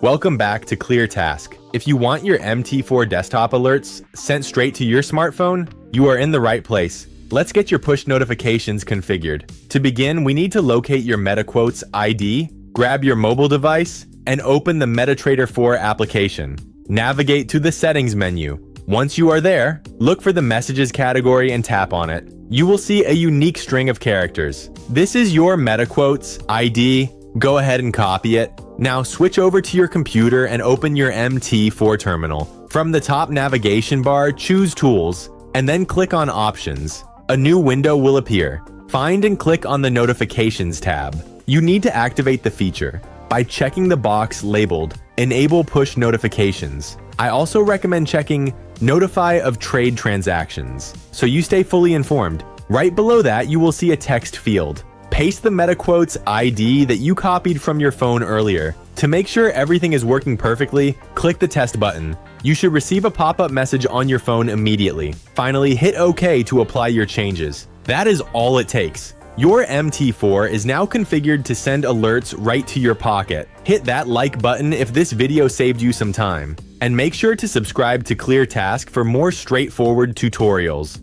Welcome back to ClearTask. If you want your MT4 desktop alerts sent straight to your smartphone, you are in the right place. Let's get your push notifications configured. To begin, we need to locate your MetaQuotes ID, grab your mobile device, and open the MetaTrader 4 application. Navigate to the settings menu. Once you are there, look for the messages category and tap on it. You will see a unique string of characters. This is your MetaQuotes ID. Go ahead and copy it. Now switch over to your computer and open your MT4 terminal. From the top navigation bar, choose Tools, and then click on Options. A new window will appear. Find and click on the Notifications tab. You need to activate the feature by checking the box labeled Enable Push Notifications. I also recommend checking Notify of Trade Transactions, so you stay fully informed. Right below that, you will see a text field. Paste the MetaQuotes ID that you copied from your phone earlier. To make sure everything is working perfectly, click the test button. You should receive a pop-up message on your phone immediately. Finally, hit OK to apply your changes. That is all it takes. Your MT4 is now configured to send alerts right to your pocket. Hit that like button if this video saved you some time. And make sure to subscribe to ClearTask for more straightforward tutorials.